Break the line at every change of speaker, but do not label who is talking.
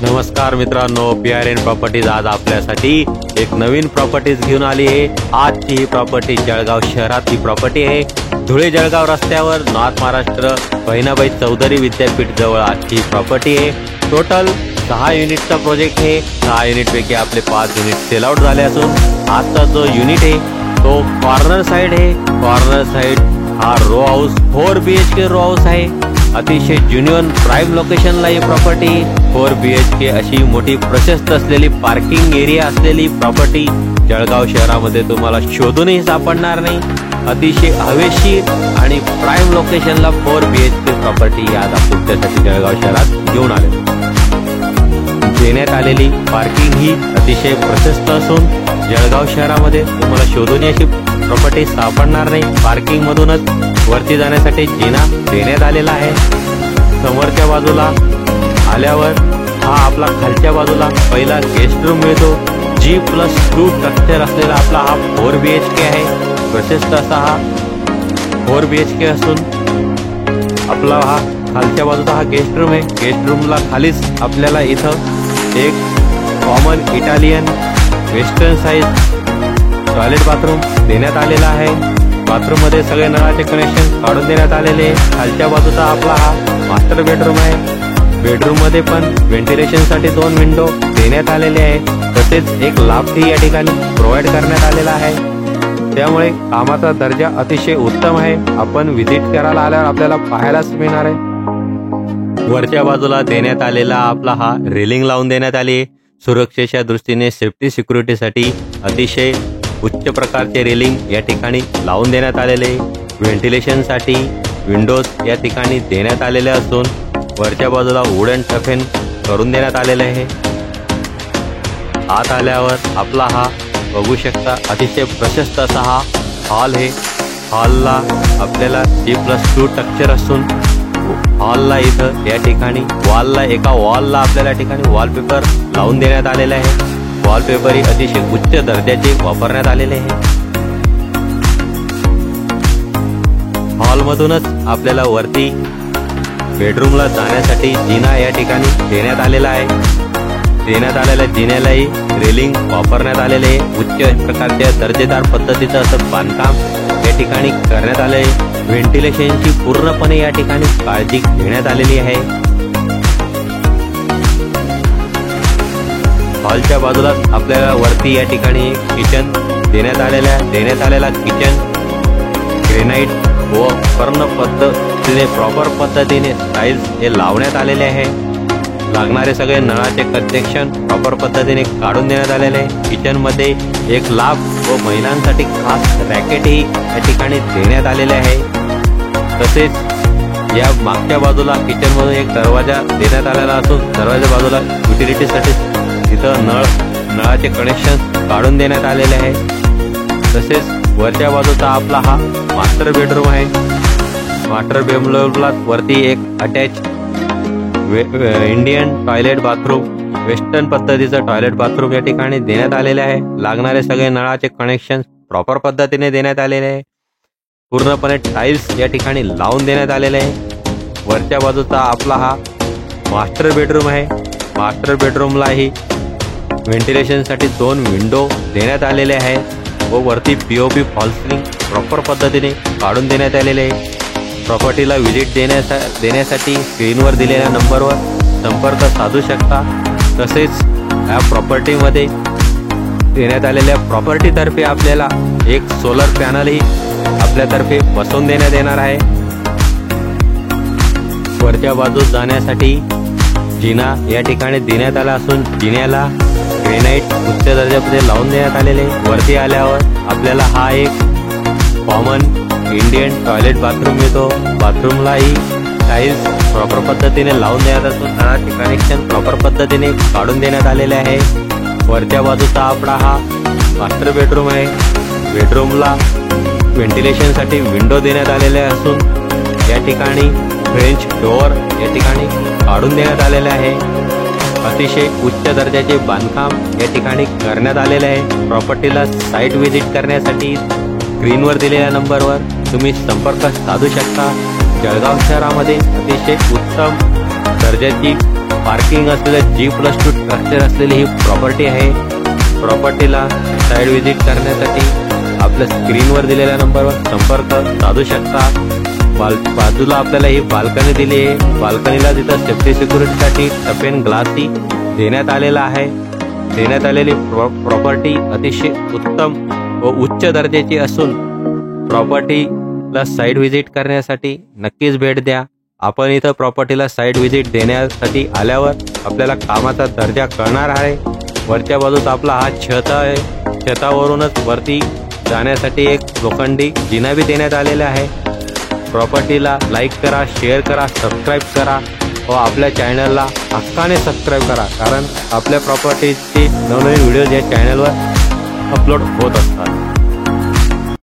नमस्कार मित्रांनो, PRN properties आज आपल्यासाठी एक नवीन प्रॉपर्टीज घेऊन आली आहे। आजची ही प्रॉपर्टी जळगाव शहरातली प्रॉपर्टी आहे। धुळे जळगाव रस्त्यावर नॉर्थ महाराष्ट्र बहिणाबाई चौधरी विद्यापीठ जवळ आजची ही प्रॉपर्टी आहे। टोटल 6 युनिटचा प्रोजेक्ट आहे। 6 युनिटपैकी आपले 5 युनिट सेल आउट झाले असून आजचा जो युनिट आहे तो कॉर्नर साइड आहे। कॉर्नर साइड हा row house 4 BHK row house आहे। अतिशय ज्युनियन प्राइम लोकेशनला ही प्रॉपर्टी 4 BHK अशी मोठी प्रशस्त असलेली पार्किंग एरिया असलेली प्रॉपर्टी जळगाव शहरामध्ये तुम्हाला शोधूनही सापडणार नाही। अतिशय हवेशीर आणि प्राइम लोकेशनला 4 BHK प्रॉपर्टी आज तुमच्यासाठी जळगाव शहरात घेऊन आले। देण्यात आलेली पार्किंग ही अतिशय प्रशस्त असून जळगाव शहरामध्ये तुम्हाला शोधून अशी प्रॉपर्टी सापडणार नाही। पार्किंग मधूनच वरती जाण्यासाठी जिना देण्यात आलेला आहे। समोरच्या बाजूला आल्यावर हा आपला खालच्या बाजूला पहिला गेस्ट रूम मिळतो। G+2 स्ट्रक्चर असलेला आपला हा 4 BHK आहे। प्रशस्त असा हा 4 BHK असून आपला हा खालच्या बाजूचा हा गेस्ट रूम आहे। गेस्ट रूमला खालीच आपल्याला इथं एक common Italian western size toilet bathroom देण्यात आलेला आहे। बाथरूम मध्ये सगळे नळाचे कनेक्शन काढून देण्यात आलेले आहे। खालच्या बाजूचा आपला हा मास्टर बेडरूम आहे। बेडरूम मध्ये पण व्हेंटिलेशन साठी 2 विंडो देण्यात आलेले आहे। तसेच एक लाफ्टही या ठिकाणी प्रोव्हाइड करण्यात आलेला आहे। त्यामुळे कामाचा दर्जा अतिशय उत्तम आहे। आपण व्हिजिट करायला आल्यावर आपल्याला पाहायलाच मिळणार आहे। वरच्या बाजूला देण्यात आलेला आपला हा रेलिंग लावून देण्यात आली। सुरक्षेच्या दृष्टीने सेफ्टी सिक्युरिटीसाठी अतिशय उच्च प्रकारचे रेलिंग या ठिकाणी लावून देण्यात आलेले। व्हेंटिलेशनसाठी विंडोज या ठिकाणी देण्यात आलेले असून वरच्या बाजूला वुडन टफेन करून देण्यात आलेले आहे। आत आल्यावर आपला हा बघू शकता अतिशय प्रशस्त असा हा हॉल आहे। हॉलला आपल्याला G+2 स्ट्रक्चर असून हॉलला इथं या ठिकाणी एका वॉलला आपल्याला ठिकाणी वॉलपेपर लावून देण्यात आलेला आहे। वॉलपेपर ही अतिशय उच्च दर्जाचे वापरण्यात आलेले आहे। हॉलमधूनच आपल्याला वरती बेडरूमला जाण्यासाठी जिना या ठिकाणी देण्यात आलेला आहे। देण्यात आलेल्या जिन्यालाही रेलिंग वापरण्यात आलेले आहे। उच्च प्रकारच्या दर्जेदार पद्धतीचं असं बांधकाम या ठिकाणी करण्यात आले आहे। व्हेंटिलेशनची पूर्णपणे या ठिकाणी काळजी घेण्यात आलेली आहे। हॉलच्या बाजूला आपल्याला वरती या ठिकाणी किचन देण्यात आलेला किचन ग्रेनाइट व पूर्ण पद्धतीने प्रॉपर पद्धतीने टाइल्स हे लावण्यात आलेले आहे। लागणारे सगळे नळाचे कनेक्शन प्रॉपर पद्धतीने काढून देण्यात आलेले आहे। किचन मध्ये एक लाफ व महिलांसाठी खास रॅकेटही या ठिकाणी देण्यात आलेले आहे। तसेच या मागच्या बाजूला किचन मधून एक दरवाजा देण्यात आलेला असून दरवाजा बाजूला युटिलिटीसाठी तिथं नळाचे कनेक्शन काढून देण्यात आलेले आहे। तसेच वरच्या बाजूचा आपला हा मास्टर बेडरूम आहे। मास्टर बेडरूमला वरती एक attach Indian toilet bathroom western पद्धतीचं टॉयलेट बाथरूम या ठिकाणी देण्यात आलेले आहे। लागणारे सगळे नळाचे कनेक्शन प्रॉपर पद्धतीने देण्यात आलेले आहे। पूर्णपणे टाइल्स या ठिकाणी लावून देण्यात आलेले आहे। वरच्या बाजूचा आपला हा मास्टर बेडरूम आहे। मास्टर बेडरूमलाही व्हेंटिलेशनसाठी 2 विंडो देण्यात आलेले आहे व वरती POP फॉल सिलिंग प्रॉपर पद्धतीने काढून देण्यात आलेले आहे। प्रॉपर्टीला व्हिजिट देण्यासाठी स्क्रीनवर दिलेल्या नंबरवर संपर्क साधू शकता। तसेच या प्रॉपर्टीमध्ये देण्यात आलेल्या प्रॉपर्टीतर्फे आपल्याला एक सोलर पॅनलही आपल्यातर्फे बसवून देण्यात येणार आहे। वरच्या बाजूस जाण्यासाठी जिना या ठिकाणी देण्यात आला असून जिन्याला ग्रेनाइट उच्च दर्जामध्ये लावून देण्यात आलेले। वरती आल्यावर आपल्याला हा एक कॉमन इंडियन टॉयलेट बाथरूम मिळतो। बाथरूमलाही टाइल्स प्रॉपर पद्धतीने लावून देण्यात असून नळाचे कनेक्शन प्रॉपर पद्धतीने काढून देण्यात आलेले आहे। वरच्या बाजूचा आपला हा मास्टर बेडरूम आहे। बेडरूमला व्हेंटिलेशनसाठी विंडो देण्यात आलेले असून या ठिकाणी फ्रेंच डोअर या ठिकाणी काढून देण्यात आलेले आहे। अतिशय उच्च दर्जाचे बांधकाम या ठिकाणी करण्यात आलेले आहे। प्रॉपर्टीला साईट व्हिजिट करण्यासाठी स्क्रीनवर दिलेल्या नंबरवर तुम्ही संपर्क साधू शकता। जळगाव शहरामध्ये अतिशय उत्तम दर्जाची पार्किंग असलेलं G+2 स्ट्रक्चर असलेली ही प्रॉपर्टी आहे. प्रॉपर्टीला साईड व्हिजिट करण्यासाठी आपल्या स्क्रीनवर दिलेल्या नंबरवर संपर्क साधू शकता. बाजूला आपल्याला ही बाल्कनी दिली आहे. बाल्कनीला तिथं सेफ्टी सिक्युरिटीसाठी टफेन ग्लासही देण्यात आलेला आहे. देण्यात आलेली प्रॉपर्टी अतिशय उत्तम व उच्च दर्जाची असून प्रॉपर्टीला साईड व्हिजिट करण्यासाठी नक्कीच भेट द्या. आपण इथं प्रॉपर्टीला साईड व्हिजिट देण्यासाठी आल्यावर आपल्याला कामाचा दर्जा कळणार आहे. वरच्या बाजूस आपला हा छत आहे. छतावरूनच वरती जाण्यासाठी एक लोखंडी जिना बी देण्यात आलेला आहे. प्रॉपर्टीला लाईक करा, शेअर करा, सबस्क्राईब करा व आपल्या चॅनलला हक्काने सबस्क्राईब करा, कारण आपल्या प्रॉपर्टीची नवनवीन व्हिडिओज या चॅनलवर अपलोड होत असतात.